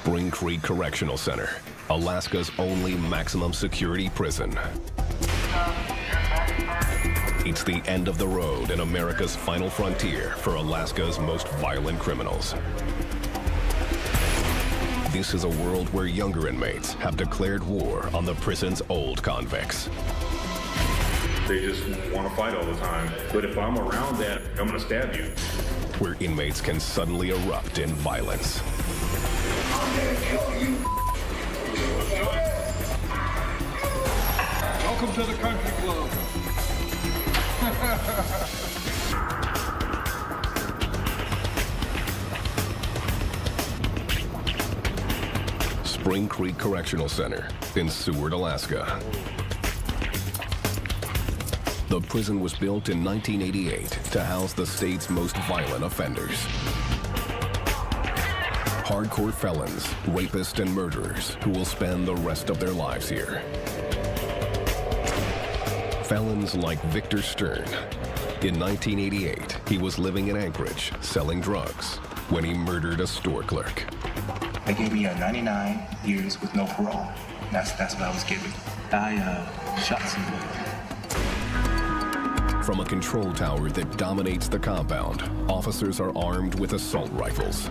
Spring Creek Correctional Center, Alaska's only maximum security prison. It's the end of the road and America's final frontier for Alaska's most violent criminals. This is a world where younger inmates have declared war on the prison's old convicts. They just want to fight all the time. But if I'm around that, I'm going to stab you. Where inmates can suddenly erupt in violence. I'm going to kill you. Welcome to the country club. Spring Creek Correctional Center in Seward, Alaska. The prison was built in 1988 to house the state's most violent offenders. Hardcore felons, rapists, and murderers who will spend the rest of their lives here. Felons like Victor Stern. In 1988, he was living in Anchorage, selling drugs, when he murdered a store clerk. They gave me 99 years with no parole. That's what I was given. I shot somebody. From a control tower that dominates the compound, officers are armed with assault rifles.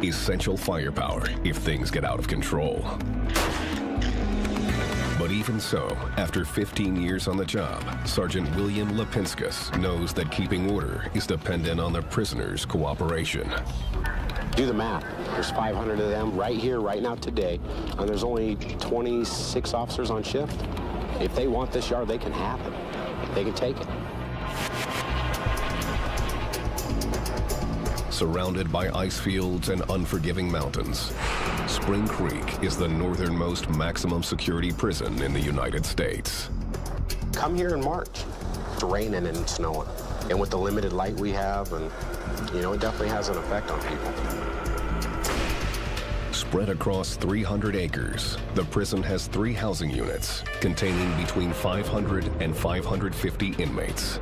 Essential firepower if things get out of control. But even so, after 15 years on the job, Sergeant William Lipinskis knows that keeping order is dependent on the prisoners' cooperation. Do the math. There's 500 of them right here, right now, today, and there's only 26 officers on shift. If they want this yard, they can have it. They can take it. Surrounded by ice fields and unforgiving mountains, Spring Creek is the northernmost maximum security prison in the United States. Come here in March. It's raining and snowing. And with the limited light we have, and you know, it definitely has an effect on people. Spread across 300 acres, the prison has 3 housing units containing between 500 and 550 inmates.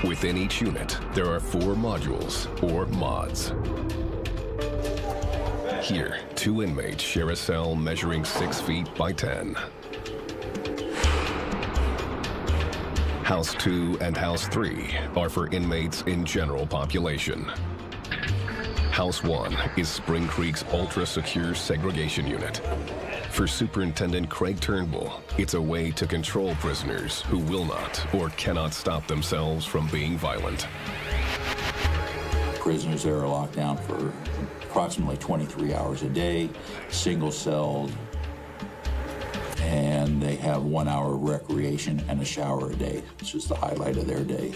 Within each unit, there are 4 modules, or mods. Here, 2 inmates share a cell measuring 6 feet by 10. House 2 and House 3 are for inmates in general population. House 1 is Spring Creek's ultra-secure segregation unit. For Superintendent Craig Turnbull, it's a way to control prisoners who will not or cannot stop themselves from being violent. Prisoners there are locked down for approximately 23 hours a day, single-celled, and they have 1 hour of recreation and a shower a day. It's just the highlight of their day.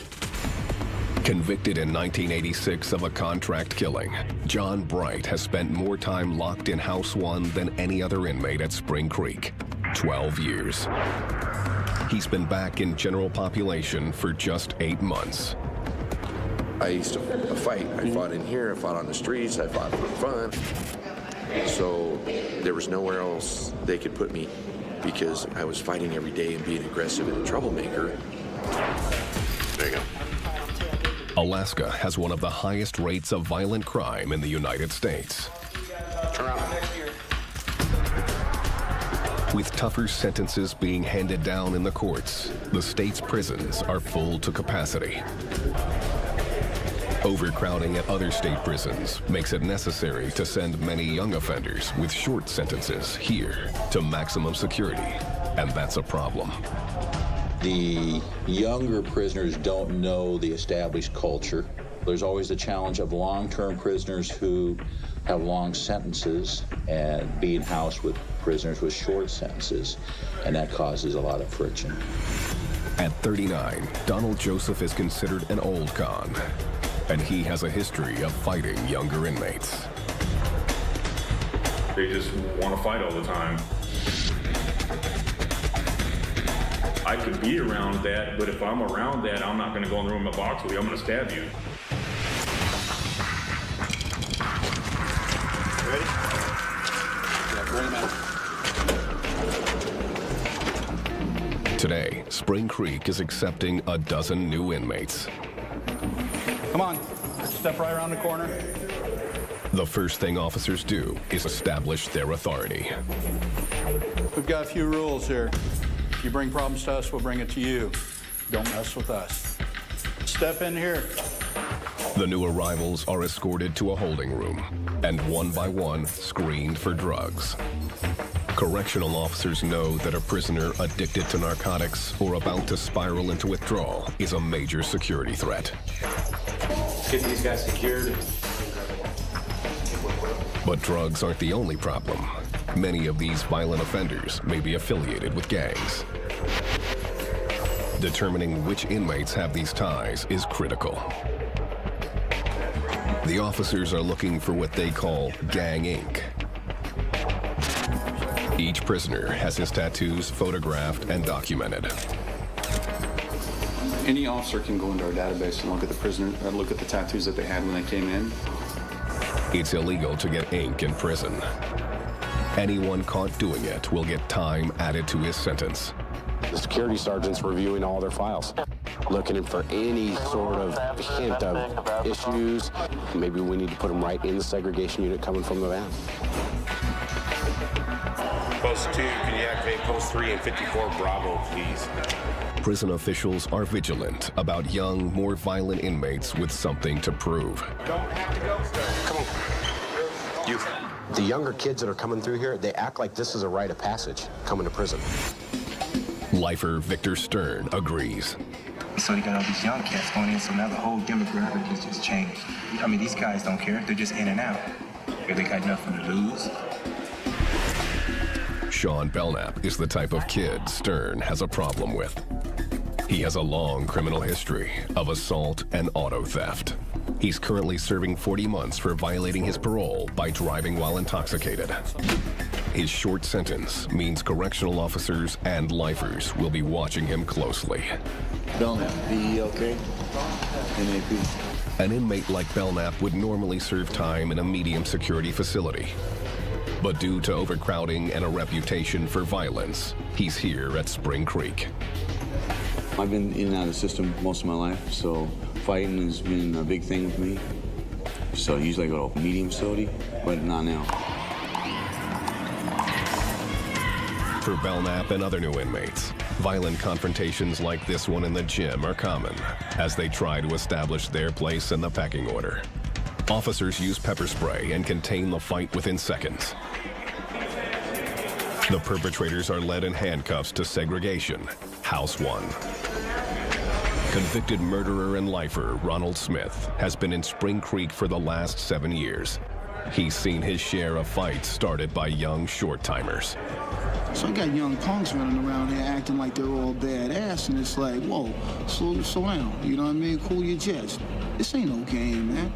Convicted in 1986 of a contract killing, John Bright has spent more time locked in House 1 than any other inmate at Spring Creek, 12 years. He's been back in general population for just 8 months. I used to fight. I fought in here, I fought on the streets, I fought for fun. So there was nowhere else they could put me because I was fighting every day and being aggressive and a troublemaker. There you go. Alaska has one of the highest rates of violent crime in the United States. With tougher sentences being handed down in the courts, the state's prisons are full to capacity. Overcrowding at other state prisons makes it necessary to send many young offenders with short sentences here to maximum security, and that's a problem. The younger prisoners don't know the established culture. There's always the challenge of long-term prisoners who have long sentences and being housed with prisoners with short sentences, and that causes a lot of friction. At 39, Donald Joseph is considered an old con, and he has a history of fighting younger inmates. They just want to fight all the time. I could be around that, but if I'm around that, I'm not going to go in the room and box with you. I'm going to stab you. Ready? Yeah, bring him out. Today, Spring Creek is accepting a dozen new inmates. Come on, let's Step right around the corner. The first thing officers do is establish their authority. We've got a few rules here. If you bring problems to us, we'll bring it to you. Don't mess with us. Step in here. The new arrivals are escorted to a holding room and one by one screened for drugs. Correctional officers know that a prisoner addicted to narcotics or about to spiral into withdrawal is a major security threat. Get these guys secured. But drugs aren't the only problem. Many of these violent offenders may be affiliated with gangs. Determining which inmates have these ties is critical. The officers are looking for what they call gang ink. Each prisoner has his tattoos photographed and documented. Any officer can go into our database and look at the prisoner, look at the tattoos that they had when they came in. It's illegal to get ink in prison. Anyone caught doing it will get time added to his sentence. The security sergeant's reviewing all their files, looking for any sort of hint of issues. Maybe we need to put them right in the segregation unit coming from the van. Post 2, can you activate Post 3 and 54 Bravo, please? Prison officials are vigilant about young, more violent inmates with something to prove. Don't have to go, sir. Come on. You. The younger kids that are coming through here, they act like this is a rite of passage, coming to prison. Lifer Victor Stern agrees. So you got all these young cats going in, so now the whole demographic has just changed. I mean, these guys don't care. They're just in and out. If they got nothing to lose. Sean Belknap is the type of kid Stern has a problem with. He has a long criminal history of assault and auto theft. He's currently serving 40 months for violating his parole by driving while intoxicated. His short sentence means correctional officers and lifers will be watching him closely. Belknap, DE okay? NAP. An inmate like Belknap would normally serve time in a medium security facility. But due to overcrowding and a reputation for violence, he's here at Spring Creek. I've been in and out of the system most of my life, so fighting has been a big thing with me. So usually I go to a medium facility, but not now. For Belknap and other new inmates, violent confrontations like this one in the gym are common as they try to establish their place in the pecking order. Officers use pepper spray and contain the fight within seconds. The perpetrators are led in handcuffs to segregation, House 1. Convicted murderer and lifer Ronald Smith has been in Spring Creek for the last 7 years. He's seen his share of fights started by young short-timers. So I got young punks running around here acting like they're all badass, and it's like, whoa, slow down, you know what I mean? Cool your jets. This ain't no game, man.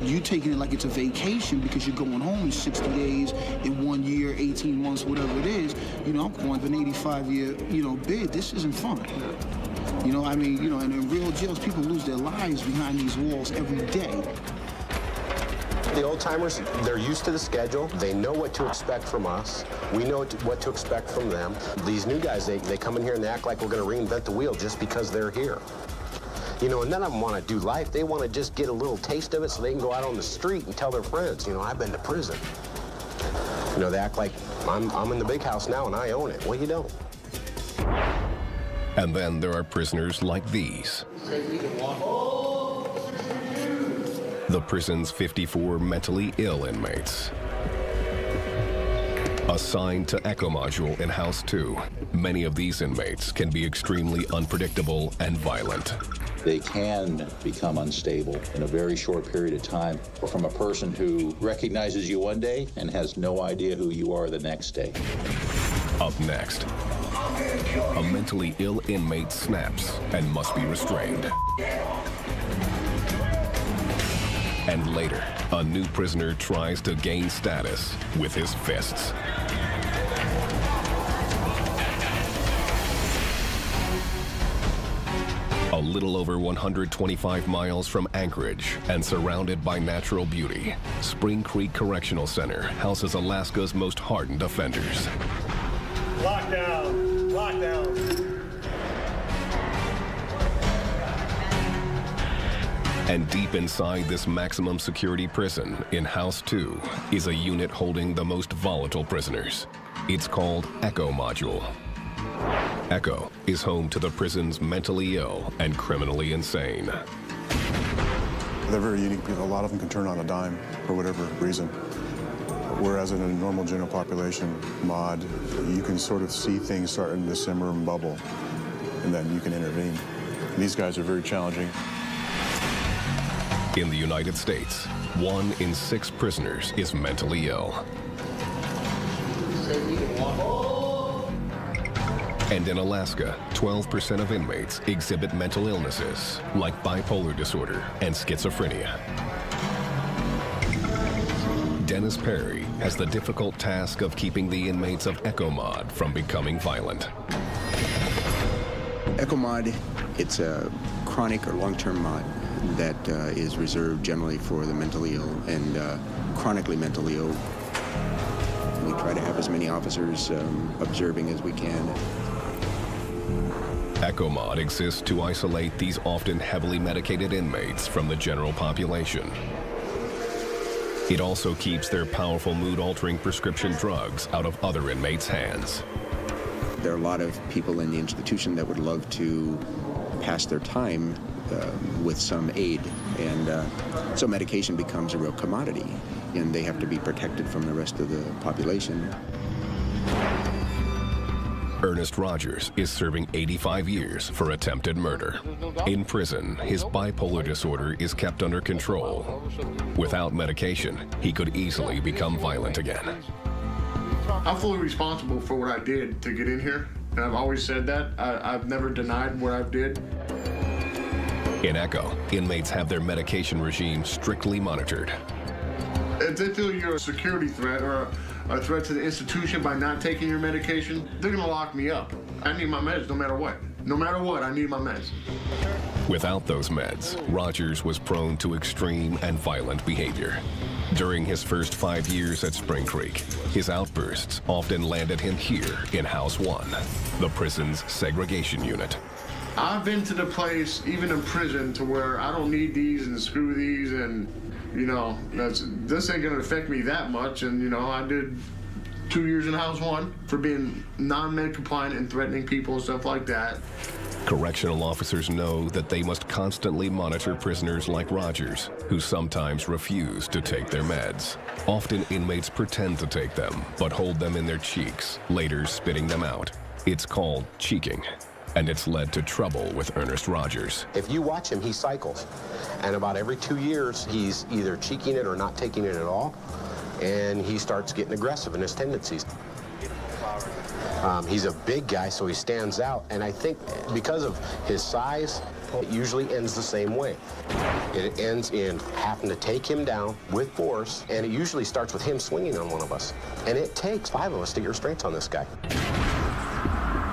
You taking it like it's a vacation because you're going home in 60 days, in 1 year, 18 months, whatever it is. You know, I'm going for an 85-year, bid. This isn't fun. You know, I mean, and in real jails, people lose their lives behind these walls every day. The old-timers, they're used to the schedule. They know what to expect from us. We know what to expect from them. These new guys, they come in here and they act like we're going to reinvent the wheel just because they're here. And none of them want to do life. They want to just get a little taste of it so they can go out on the street and tell their friends, I've been to prison. They act like, I'm in the big house now and I own it. Well, you don't. And then there are prisoners like these. The prison's 54 mentally ill inmates. Assigned to Echo Module in House 2, many of these inmates can be extremely unpredictable and violent. They can become unstable in a very short period of time from a person who recognizes you one day and has no idea who you are the next day. Up next, a mentally ill inmate snaps and must be restrained. And later, a new prisoner tries to gain status with his fists. A little over 125 miles from Anchorage and surrounded by natural beauty, Spring Creek Correctional Center houses Alaska's most hardened offenders. Lockdown! Lockdown! And deep inside this maximum security prison in House 2 is a unit holding the most volatile prisoners. It's called Echo Module. Echo is home to the prison's mentally ill and criminally insane. They're very unique people. A lot of them can turn on a dime for whatever reason. Whereas in a normal general population mod, you can sort of see things starting to simmer and bubble, and then you can intervene. These guys are very challenging. In the United States, 1 in 6 prisoners is mentally ill. And in Alaska, 12% of inmates exhibit mental illnesses like bipolar disorder and schizophrenia. Dennis Perry has the difficult task of keeping the inmates of Echo Mod from becoming violent. Echo Mod, it's a chronic or long-term mod that is reserved generally for the mentally ill and chronically mentally ill. We try to have as many officers observing as we can. Echo Mod exists to isolate these often heavily medicated inmates from the general population. It also keeps their powerful mood-altering prescription drugs out of other inmates' hands. There are a lot of people in the institution that would love to pass their time with some aid, and so medication becomes a real commodity, and they have to be protected from the rest of the population. Ernest Rogers is serving 85 years for attempted murder. In prison, his bipolar disorder is kept under control. Without medication, he could easily become violent again. I'm fully responsible for what I did to get in here, and I've always said that. I've never denied what I did. In Echo, inmates have their medication regime strictly monitored. If they feel you're a security threat or a threat to the institution by not taking your medication, they're gonna lock me up. I need my meds no matter what. No matter what, I need my meds. Without those meds, Rogers was prone to extreme and violent behavior. During his first 5 years at Spring Creek, his outbursts often landed him here in House 1, the prison's segregation unit. I've been to the place, even in prison, to where I don't need these and screw these, and you know, this ain't gonna affect me that much. And you know, I did 2 years in House 1 for being non-med compliant and threatening people and stuff like that. Correctional officers know that they must constantly monitor prisoners like Rogers, who sometimes refuse to take their meds. Often inmates pretend to take them, but hold them in their cheeks, later spitting them out. It's called cheeking, and it's led to trouble with Ernest Rogers. If you watch him, he cycles. And about every 2 years, he's either cheeking it or not taking it at all. And he starts getting aggressive in his tendencies. He's a big guy, so he stands out. And I think because of his size, it usually ends the same way. It ends in having to take him down with force, and it usually starts with him swinging on one of us. And it takes 5 of us to get restraints on this guy.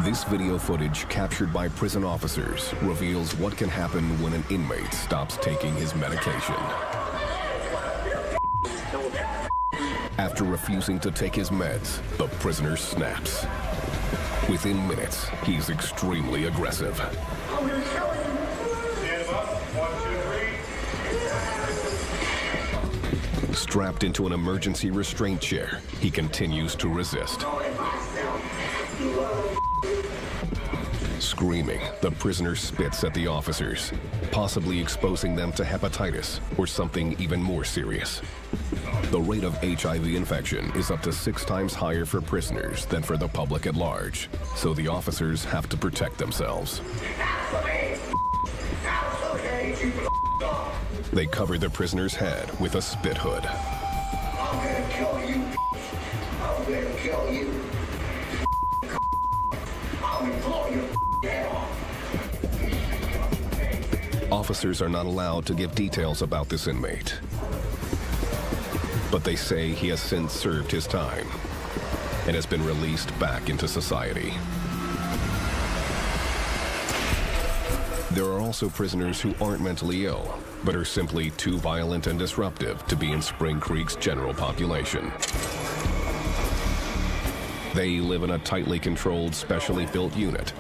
This video footage captured by prison officers reveals what can happen when an inmate stops taking his medication. After refusing to take his meds, the prisoner snaps. Within minutes, he's extremely aggressive. I'm gonna kill you. Stand him up. 1, 2, 3. Strapped into an emergency restraint chair, he continues to resist. Screaming, the prisoner spits at the officers, possibly exposing them to hepatitis or something even more serious. The rate of HIV infection is up to 6 times higher for prisoners than for the public at large, so the officers have to protect themselves. They cover the prisoner's head with a spit hood. I'm gonna kill you. I'm gonna kill you. I'm gonna blow your head off. Officers are not allowed to give details about this inmate, but they say he has since served his time and has been released back into society. There are also prisoners who aren't mentally ill, but are simply too violent and disruptive to be in Spring Creek's general population. They live in a tightly controlled, specially built unit.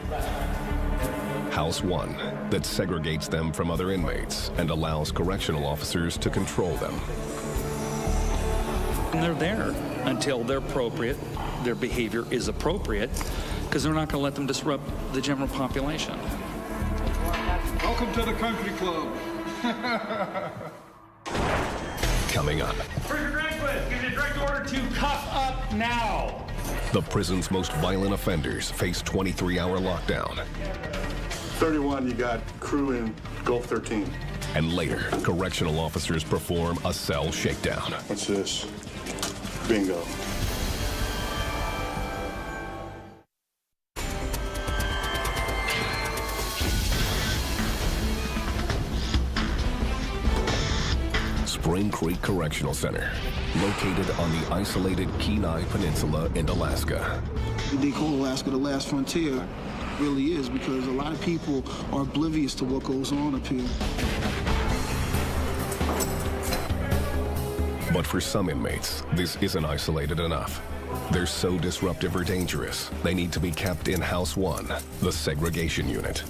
House 1 that segregates them from other inmates and allows correctional officers to control them. And they're there until they're appropriate, their behavior is appropriate, because they're not going to let them disrupt the general population. Welcome to the country club. Coming up. Prisoner Granquist, give you a direct order to cuff up now. The prison's most violent offenders face 23-hour lockdown. 31, you got crew in Gulf 13. And later, correctional officers perform a cell shakedown. What's this? Bingo. Spring Creek Correctional Center, located on the isolated Kenai Peninsula in Alaska. They call Alaska the last frontier. It really is, because a lot of people are oblivious to what goes on up here. But for some inmates, this isn't isolated enough. They're so disruptive or dangerous, they need to be kept in House 1, the segregation unit.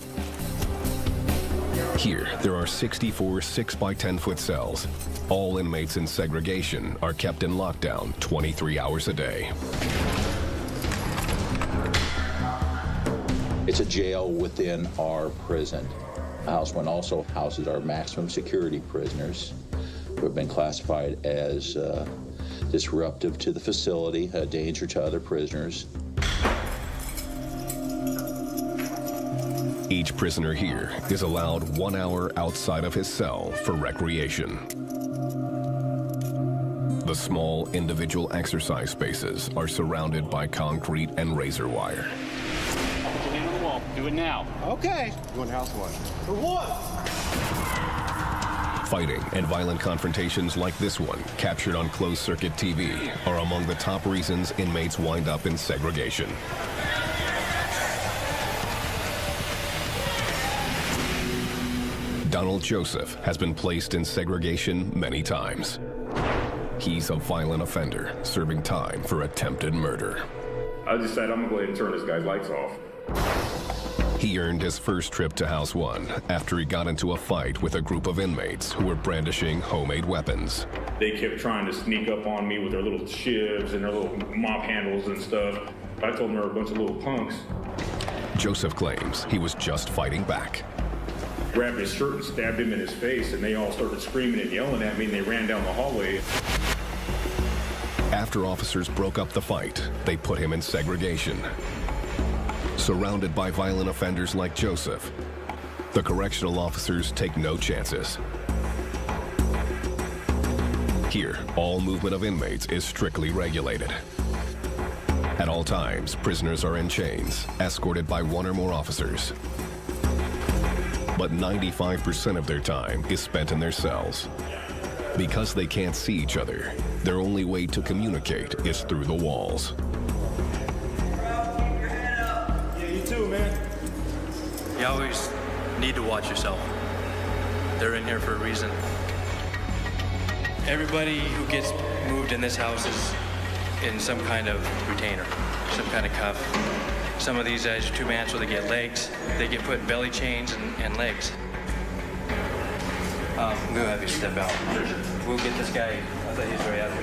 Here, there are 64 6-by-10-foot cells. All inmates in segregation are kept in lockdown 23 hours a day. It's a jail within our prison. House 1 also houses our maximum security prisoners who have been classified as disruptive to the facility, a danger to other prisoners. Each prisoner here is allowed 1 hour outside of his cell for recreation. The small individual exercise spaces are surrounded by concrete and razor wire. Put your hand on the wall. Do it now. Okay. Going House 1. For what? Fighting and violent confrontations like this one, captured on closed-circuit TV, are among the top reasons inmates wind up in segregation. Donald Joseph has been placed in segregation many times. He's a violent offender, serving time for attempted murder. I decided I'm gonna go ahead and turn this guy's lights off. He earned his first trip to House 1 after he got into a fight with a group of inmates who were brandishing homemade weapons. They kept trying to sneak up on me with their little shivs and their little mop handles and stuff. I told them they were a bunch of little punks. Joseph claims he was just fighting back. Grabbed his shirt and stabbed him in his face, and they all started screaming and yelling at me, and they ran down the hallway. After officers broke up the fight, they put him in segregation. Surrounded by violent offenders like Joseph, the correctional officers take no chances. Here, all movement of inmates is strictly regulated. At all times, prisoners are in chains, escorted by 1 or more officers. But 95% of their time is spent in their cells. Because they can't see each other, their only way to communicate is through the walls. Yeah, you too, man. You always need to watch yourself. They're in here for a reason. Everybody who gets moved in this house is in some kind of retainer, some kind of cuff. Some of these guys are 2-man, so they get legs. They get put in belly chains and legs. We'll have you step out. We'll get this guy. I thought he was already out there.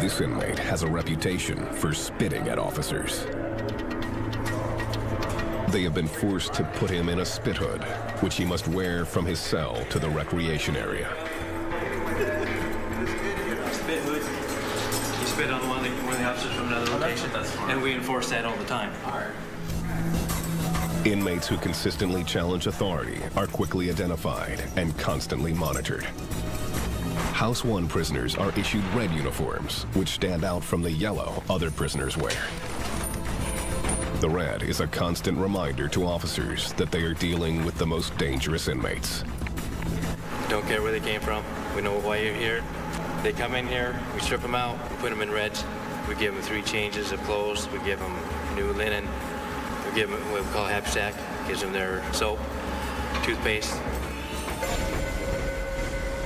This inmate has a reputation for spitting at officers. They have been forced to put him in a spit hood, which he must wear from his cell to the recreation area. Spit hood. You spit on one of the officers from another location, and we enforce that all the time. Inmates who consistently challenge authority are quickly identified and constantly monitored. House 1 prisoners are issued red uniforms, which stand out from the yellow other prisoners wear. The red is a constant reminder to officers that they are dealing with the most dangerous inmates. Don't care where they came from. We know why you're here. They come in here, we strip them out, we put them in reds. We give them 3 changes of clothes. We give them new linen. We give them what we call Happy Sack. Gives them their soap, toothpaste.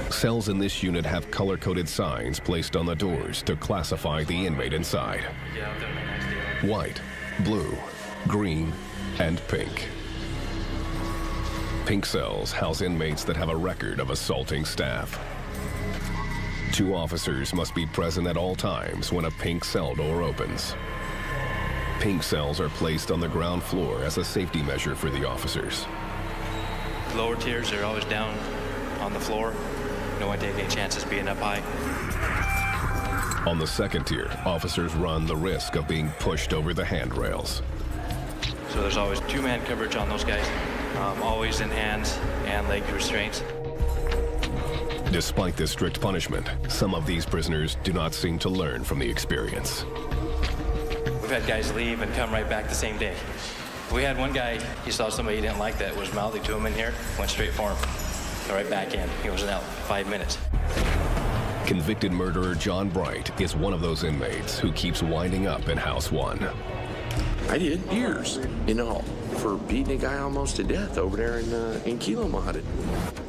Cells in this unit have color-coded signs placed on the doors to classify the inmate inside. White, blue, green, and pink. Pink cells house inmates that have a record of assaulting staff. 2 officers must be present at all times when a pink cell door opens. Pink cells are placed on the ground floor as a safety measure for the officers. Lower tiers are always down on the floor. No one taking any chances being up high. On the second tier, officers run the risk of being pushed over the handrails. So there's always 2-man coverage on those guys, always in hands and leg restraints. Despite this strict punishment, some of these prisoners do not seem to learn from the experience. We've had guys leave and come right back the same day. We had one guy, he saw somebody he didn't like that was mouthy to him in here, went straight for him, right back in. He was out 5 minutes. Convicted murderer John Bright is one of those inmates who keeps winding up in House 1. I did years in all for beating a guy almost to death over there in Kilo Modded.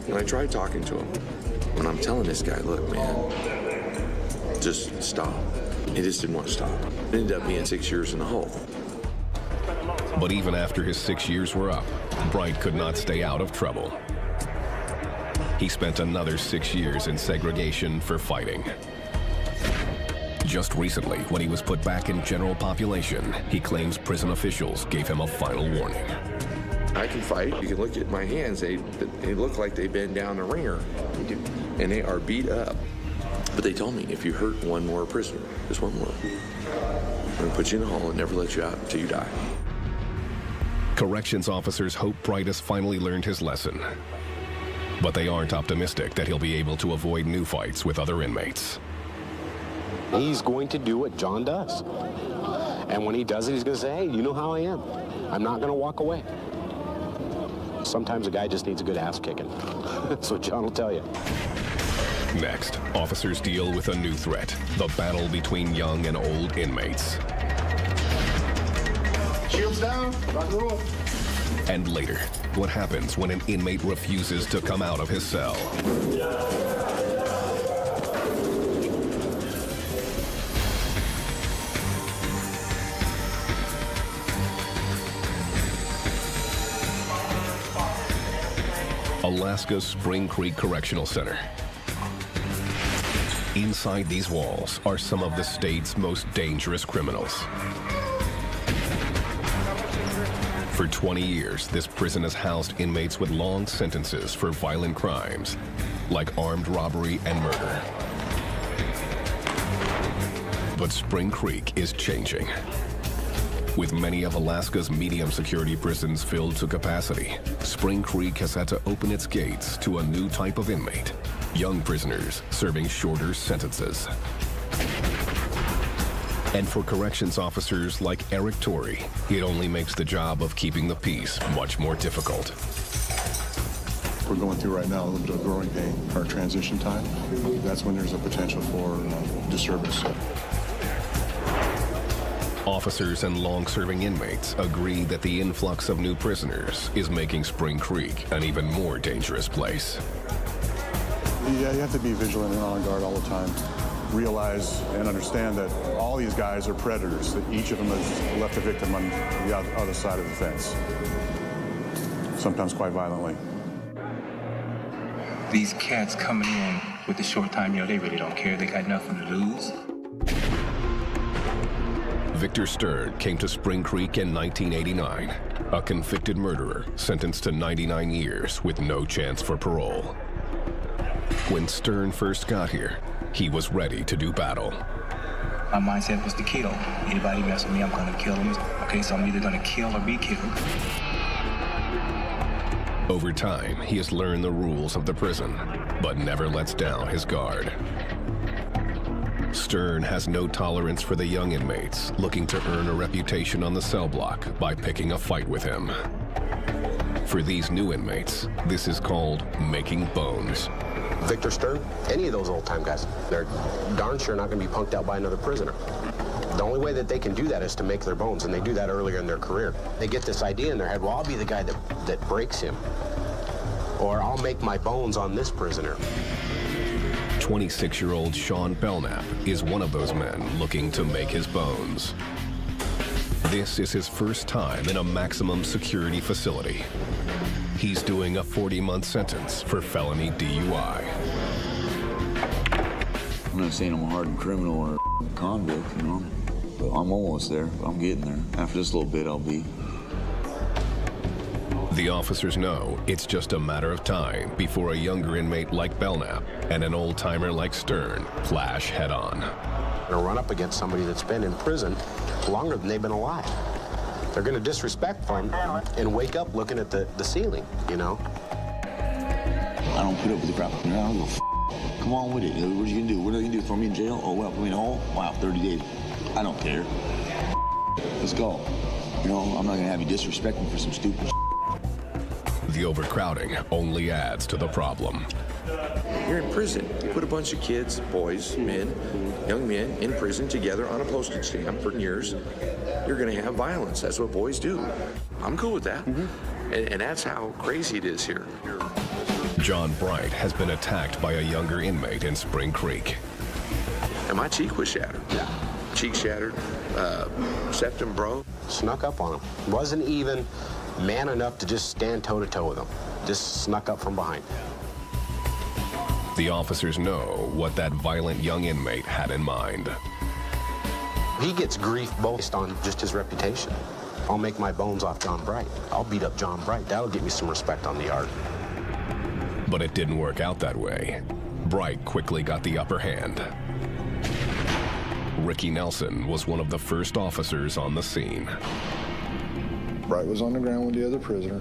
And I tried talking to him. When I'm telling this guy, look, man, just stop. He just didn't want to stop. It ended up being 6 years in the hole. But even after his 6 years were up, Bright could not stay out of trouble. He spent another 6 years in segregation for fighting. Just recently, when he was put back in general population, he claims prison officials gave him a final warning. I can fight. You can look at my hands. They look like they've been down the ringer. And they are beat up. But they told me, if you hurt one more prisoner, just one more, I'm going to put you in the hole and never let you out until you die. Corrections officers hope Bright has finally learned his lesson. But they aren't optimistic that he'll be able to avoid new fights with other inmates. He's going to do what John does. And when he does it, he's going to say, hey, you know how I am. I'm not going to walk away. Sometimes a guy just needs a good ass kicking. That's what John will tell you. Next, officers deal with a new threat, the battle between young and old inmates. Shields down, rock and roll. And later, what happens when an inmate refuses to come out of his cell? Alaska's Spring Creek Correctional Center. Inside these walls are some of the state's most dangerous criminals. For 20 years, this prison has housed inmates with long sentences for violent crimes, like armed robbery and murder. But Spring Creek is changing. With many of Alaska's medium security prisons filled to capacity, Spring Creek has had to open its gates to a new type of inmate, young prisoners serving shorter sentences. And for corrections officers like Eric Torrey, it only makes the job of keeping the peace much more difficult. We're going through right now a little bit of growing pain, our transition time. That's when there's a potential for disservice. Officers and long-serving inmates agree that the influx of new prisoners is making Spring Creek an even more dangerous place. Yeah, you have to be vigilant and on guard all the time. Realize and understand that all these guys are predators, that each of them has left a victim on the other side of the fence, sometimes quite violently. These cats coming in with the short time, they really don't care. They got nothing to lose. Victor Stern came to Spring Creek in 1989, a convicted murderer sentenced to 99 years with no chance for parole. When Stern first got here, he was ready to do battle. My mindset was to kill. Anybody mess with me, I'm gonna kill them. Okay, so I'm either gonna kill or be killed. Over time, he has learned the rules of the prison, but never lets down his guard. Stern has no tolerance for the young inmates looking to earn a reputation on the cell block by picking a fight with him. For these new inmates, this is called making bones. Victor Stern, any of those old-time guys, they're darn sure not going to be punked out by another prisoner. The only way that they can do that is to make their bones, and they do that earlier in their career. They get this idea in their head, well, I'll be the guy that breaks him, or I'll make my bones on this prisoner. 26-year-old Sean Belknap is one of those men looking to make his bones. This is his first time in a maximum security facility. He's doing a 40-month sentence for felony DUI. I'm not saying I'm a hardened criminal or a convict, you know, but I'm almost there. I'm getting there. After this little bit, I'll be. The officers know it's just a matter of time before a younger inmate like Belknap and an old-timer like Stern clash head-on. Gonna run up against somebody that's been in prison longer than they've been alive. They're gonna disrespect them and wake up looking at the ceiling, you know? I don't put up with the crap. You know, I'll go come on with it. What are you gonna do? What are you gonna do? Throw me in jail? Oh, well, put me in a hole? Wow, 30 days. I don't care. Let's go. You know, I'm not gonna have you disrespect me for some stupid shit. The overcrowding only adds to the problem. You're in prison. You put a bunch of kids, boys, men, young men in prison together on a postage stamp for years. You're going to have violence. That's what boys do. I'm cool with that. And that's how crazy it is here. John Bright has been attacked by a younger inmate in Spring Creek. And my cheek was shattered. Cheek shattered, septum broke. Snuck up on him. Wasn't even man enough to just stand toe-to-toe with him. Just snuck up from behind. The officers know what that violent young inmate had in mind. He gets grief based on just his reputation. I'll make my bones off John Bright. I'll beat up John Bright. That'll get me some respect on the yard. But it didn't work out that way. Bright quickly got the upper hand. Ricky Nelson was one of the first officers on the scene. Bright was on the ground with the other prisoner,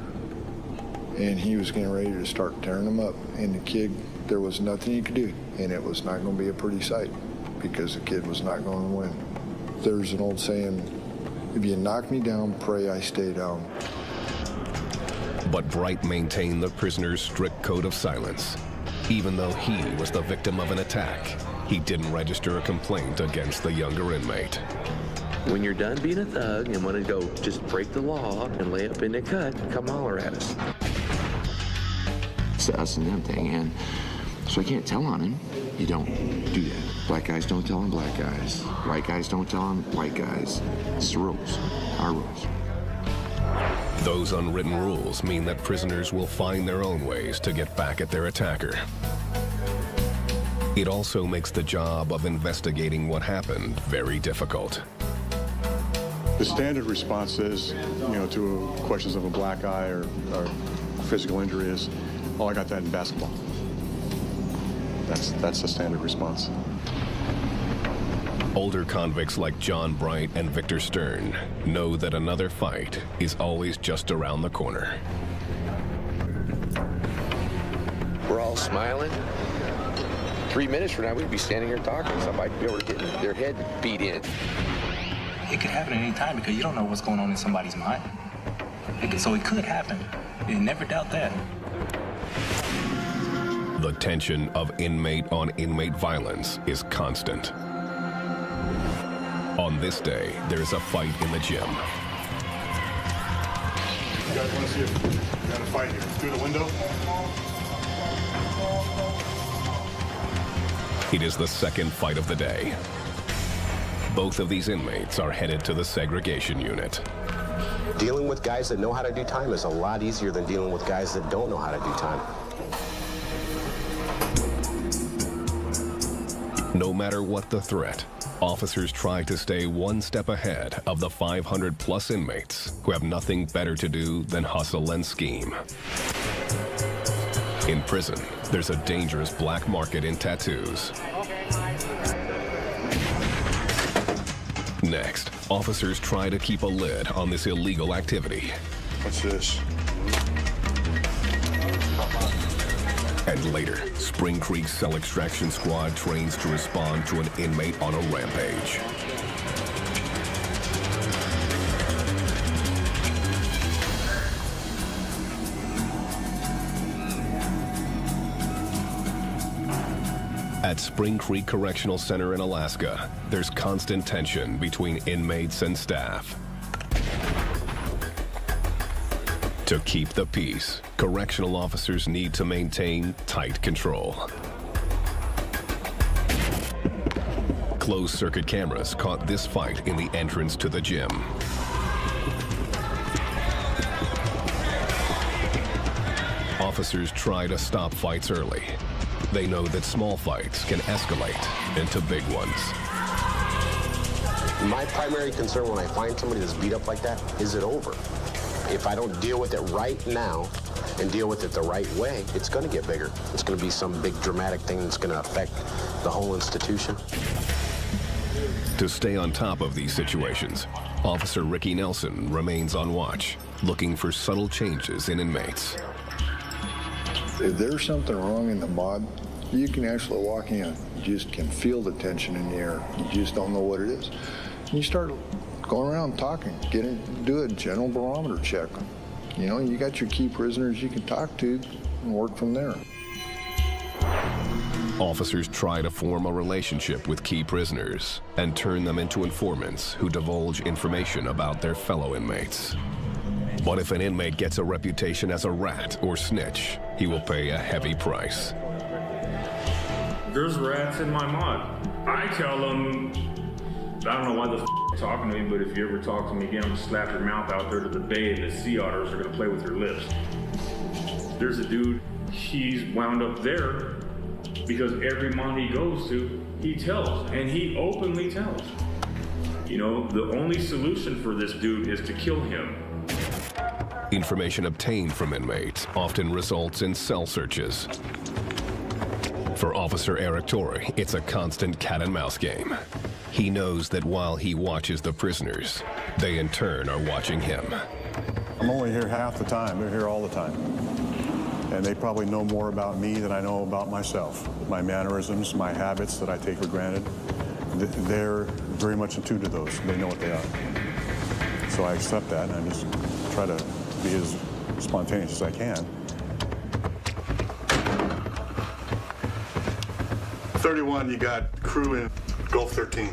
and he was getting ready to start tearing him up. And the kid, there was nothing he could do, and it was not going to be a pretty sight because the kid was not going to win. There's an old saying, if you knock me down, pray I stay down. But Bright maintained the prisoner's strict code of silence. Even though he was the victim of an attack, he didn't register a complaint against the younger inmate. When you're done being a thug and want to go just break the law and lay up in the cut, come holler at us. It's the us and them thing, and so I can't tell on him. You don't do that. Black guys don't tell on black guys. White guys don't tell on white guys. It's the rules, our rules. Those unwritten rules mean that prisoners will find their own ways to get back at their attacker. It also makes the job of investigating what happened very difficult. The standard response is, you know, to questions of a black eye or physical injury is, oh, I got that in basketball. That's the standard response. Older convicts like John Bright and Victor Stern know that another fight is always just around the corner. We're all smiling. 3 minutes from now, we'd be standing here talking. Somebody'd be able to get their head beat in. It could happen at any time because you don't know what's going on in somebody's mind. So it could happen. You never doubt that. The tension of inmate-on-inmate violence is constant. On this day, there's a fight in the gym. You guys want to see if we got a fight here? Through the window? It is the second fight of the day. Both of these inmates are headed to the segregation unit. Dealing with guys that know how to do time is a lot easier than dealing with guys that don't know how to do time. No matter what the threat, officers try to stay one step ahead of the 500-plus inmates who have nothing better to do than hustle and scheme. In prison, there's a dangerous black market in tattoos. Next, officers try to keep a lid on this illegal activity. What's this? And later, Spring Creek Cell Extraction Squad trains to respond to an inmate on a rampage. At Spring Creek Correctional Center in Alaska, there's constant tension between inmates and staff. To keep the peace, correctional officers need to maintain tight control. Closed-circuit cameras caught this fight in the entrance to the gym. officers try to stop fights early. They know that small fights can escalate into big ones. My primary concern when I find somebody that's beat up like that, is it over? If I don't deal with it right now and deal with it the right way, it's going to get bigger. It's going to be some big dramatic thing that's going to affect the whole institution. To stay on top of these situations, Officer Ricky Nelson remains on watch, looking for subtle changes in inmates. If there's something wrong in the mod, you can actually walk in. You just can feel the tension in the air. You just don't know what it is. And you start going around talking, do a general barometer check. You know, you got your key prisoners you can talk to and work from there. Officers try to form a relationship with key prisoners and turn them into informants who divulge information about their fellow inmates. But if an inmate gets a reputation as a rat or snitch, he will pay a heavy price. There's rats in my mod. I tell them, I don't know why the you're talking to me, but if you ever talk to me again, I'm gonna slap your mouth out there to the bay and the sea otters are gonna play with your lips. There's a dude, he's wound up there because every mod he goes to, he tells, and he openly tells. You know, the only solution for this dude is to kill him. Information obtained from inmates often results in cell searches. For Officer Eric Torrey, it's a constant cat-and-mouse game. He knows that while he watches the prisoners, they in turn are watching him. I'm only here half the time. They're here all the time. And they probably know more about me than I know about myself. My mannerisms, my habits that I take for granted, they're very much in tune to those. They know what they are. So I accept that, and I just try to be as spontaneous as I can. 31, you got crew in Gulf 13.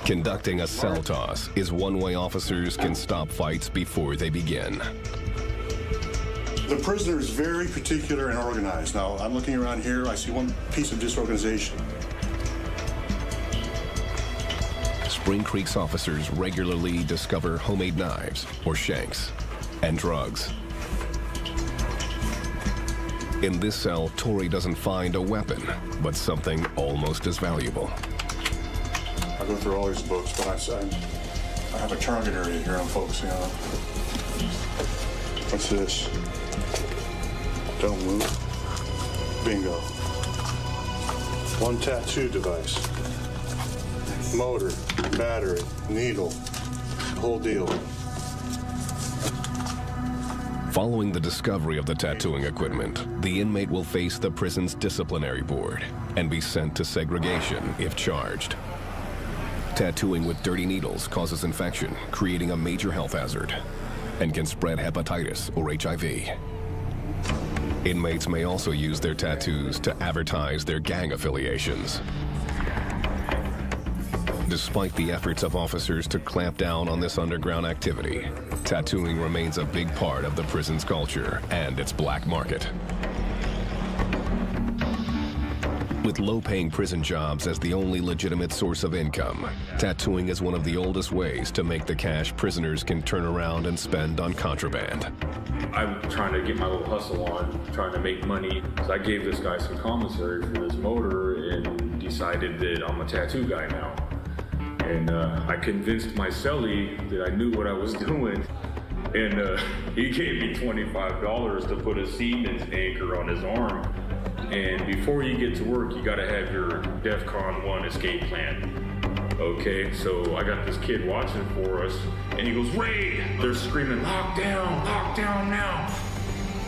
Conducting a cell toss is one way officers can stop fights before they begin. The prisoner is very particular and organized. Now, I'm looking around here, I see one piece of disorganization. Spring Creek's officers regularly discover homemade knives or shanks and drugs. In this cell, Torrey doesn't find a weapon, but something almost as valuable. I go through all these books, but I have a target area here I'm focusing on. What's this? Don't move. Bingo. One tattoo device. Motor, battery, needle, whole deal. Following the discovery of the tattooing equipment, the inmate will face the prison's disciplinary board and be sent to segregation if charged. Tattooing with dirty needles causes infection, creating a major health hazard, and can spread hepatitis or HIV. Inmates may also use their tattoos to advertise their gang affiliations. Despite the efforts of officers to clamp down on this underground activity, tattooing remains a big part of the prison's culture and its black market. With low-paying prison jobs as the only legitimate source of income, tattooing is one of the oldest ways to make the cash prisoners can turn around and spend on contraband. I'm trying to get my little hustle on, trying to make money. So I gave this guy some commissary for this motor and decided that I'm a tattoo guy now. And I convinced my cellie that I knew what I was doing. And he gave me $25 to put a Siemens anchor on his arm. And before you get to work, you gotta have your DEFCON 1 escape plan. Okay, so I got this kid watching for us, and he goes, "Raid!" They're screaming, lock down now."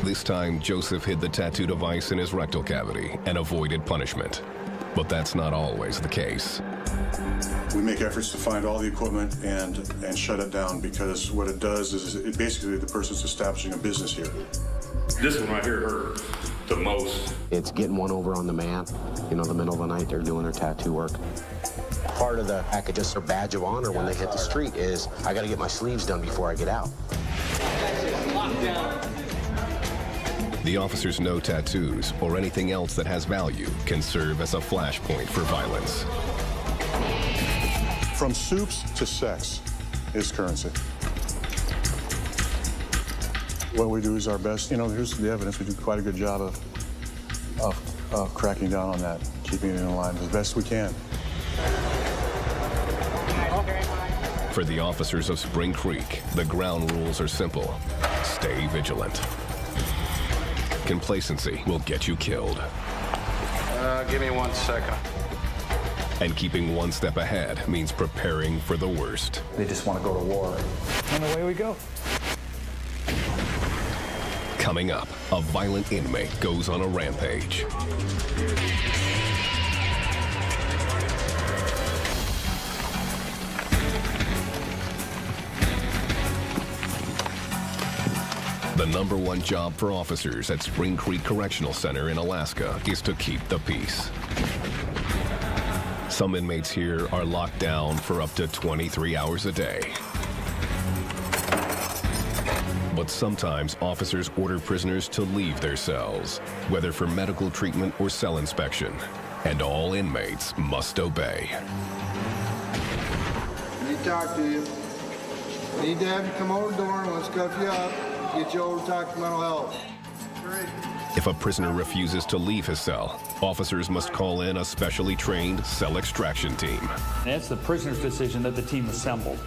This time, Joseph hid the tattoo device in his rectal cavity and avoided punishment. But that's not always the case. We make efforts to find all the equipment and shut it down, because what it does is it basically the person's establishing a business here. This one right here hurt the most. It's getting one over on the man. You know, the middle of the night, they're doing their tattoo work. Part of the package, just their badge of honor when they hit the street is, I gotta get my sleeves done before I get out. The officers know tattoos or anything else that has value can serve as a flashpoint for violence. From soups to sex is currency. What we do is our best. You know, here's the evidence. We do quite a good job of cracking down on that, keeping it in line as best we can. For the officers of Spring Creek, the ground rules are simple. Stay vigilant. Complacency will get you killed. Give me 1 second. And keeping one step ahead means preparing for the worst. They just want to go to war. And away we go. Coming up, a violent inmate goes on a rampage. The #1 job for officers at Spring Creek Correctional Center in Alaska is to keep the peace. Some inmates here are locked down for up to 23 hours a day. But sometimes officers order prisoners to leave their cells, whether for medical treatment or cell inspection, and all inmates must obey. Need to talk to you. Need to have you come over the door and let's cuff you up. Get you over to talk to mental health. If a prisoner refuses to leave his cell, officers must call in a specially trained cell extraction team. And it's the prisoner's decision that the team assembled,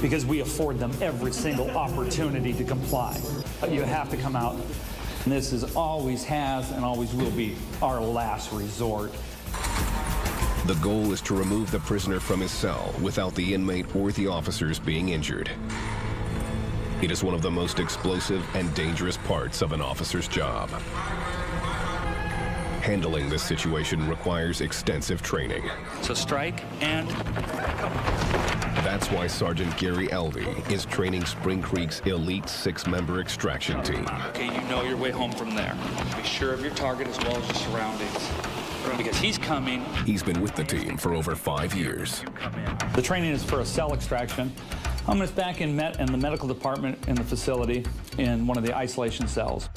because we afford them every single opportunity to comply. You have to come out. And this is always has and always will be our last resort. The goal is to remove the prisoner from his cell without the inmate or the officers being injured. It is one of the most explosive and dangerous parts of an officer's job. Handling this situation requires extensive training. So strike and... That's why Sergeant Gary Elvey is training Spring Creek's elite 6-member extraction team. Okay, you know your way home from there. Be sure of your target as well as your surroundings. Because he's coming. He's been with the team for over 5 years. The training is for a cell extraction. I'm just back in the medical department in the facility in one of the isolation cells.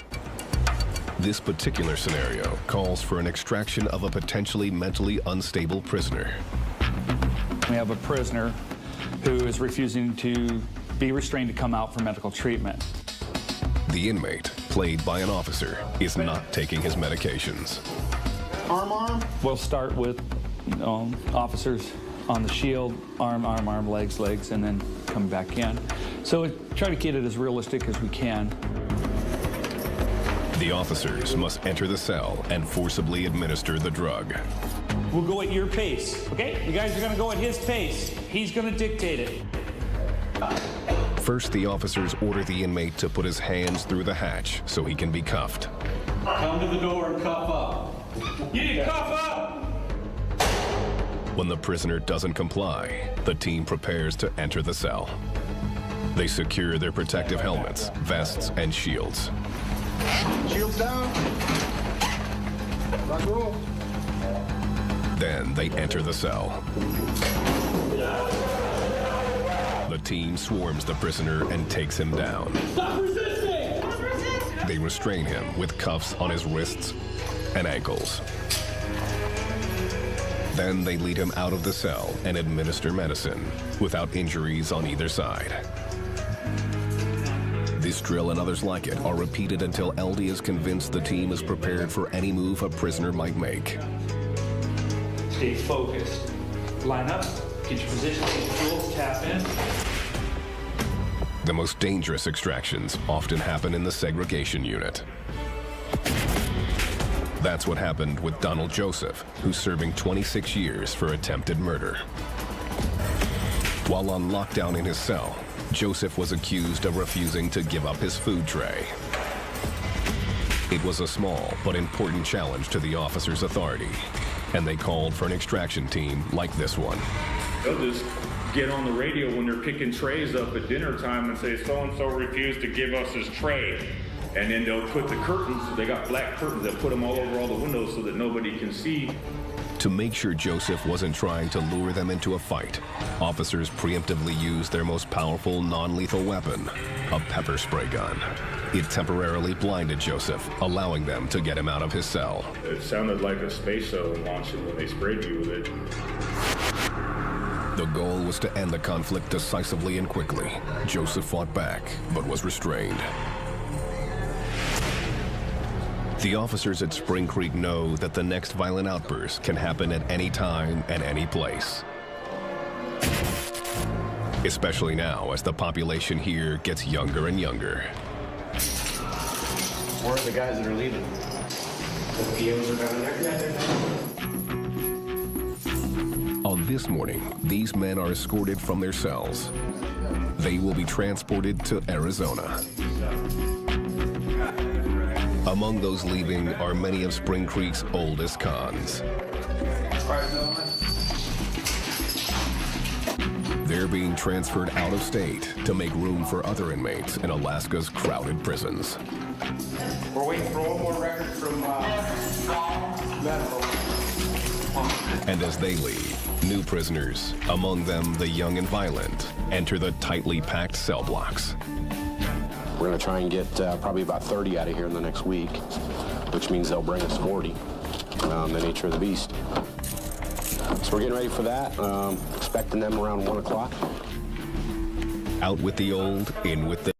This particular scenario calls for an extraction of a potentially mentally unstable prisoner. We have a prisoner who is refusing to be restrained to come out for medical treatment. The inmate, played by an officer, is not taking his medications. Arm. We'll start with officers on the shield, arm, legs, and then come back in. So we try to get it as realistic as we can. The officers must enter the cell and forcibly administer the drug. We'll go at your pace, okay? You guys are gonna go at his pace. He's gonna dictate it. First, the officers order the inmate to put his hands through the hatch so he can be cuffed. Come to the door and cuff up. You need to cuff up! When the prisoner doesn't comply, the team prepares to enter the cell. They secure their protective helmets, vests, and shields. Shields down. Rock and roll. Then they enter the cell. The team swarms the prisoner and takes him down. Stop resisting! Stop resisting! They restrain him with cuffs on his wrists and ankles. Then they lead him out of the cell and administer medicine without injuries on either side. This drill and others like it are repeated until LD is convinced the team is prepared for any move a prisoner might make. Stay focused. Line up, get your position, get your tools, tap in. The most dangerous extractions often happen in the segregation unit. That's what happened with Donald Joseph, who's serving 26 years for attempted murder. While on lockdown in his cell, Joseph was accused of refusing to give up his food tray. It was a small but important challenge to the officer's authority, and they called for an extraction team like this one. They'll just get on the radio when they're picking trays up at dinner time and say, so-and-so refused to give us his tray. And then they'll put the curtains, they got black curtains, they'll put them all over all the windows so that nobody can see. To make sure Joseph wasn't trying to lure them into a fight, officers preemptively used their most powerful non-lethal weapon, a pepper spray gun. It temporarily blinded Joseph, allowing them to get him out of his cell. It sounded like a space shuttle launching when they sprayed you with it. The goal was to end the conflict decisively and quickly. Joseph fought back, but was restrained. The officers at Spring Creek know that the next violent outburst can happen at any time and any place. Especially now as the population here gets younger and younger. Where are the guys that are leaving? The POs are down there. On this morning, these men are escorted from their cells. They will be transported to Arizona. Among those leaving are many of Spring Creek's oldest cons. They're being transferred out of state to make room for other inmates in Alaska's crowded prisons. We're waiting for one more record from medical. And as they leave, new prisoners, among them the young and violent, enter the tightly packed cell blocks. We're going to try and get probably about 30 out of here in the next week, which means they'll bring us 40. The nature of the beast. So we're getting ready for that, expecting them around 1 o'clock. Out with the old, in with the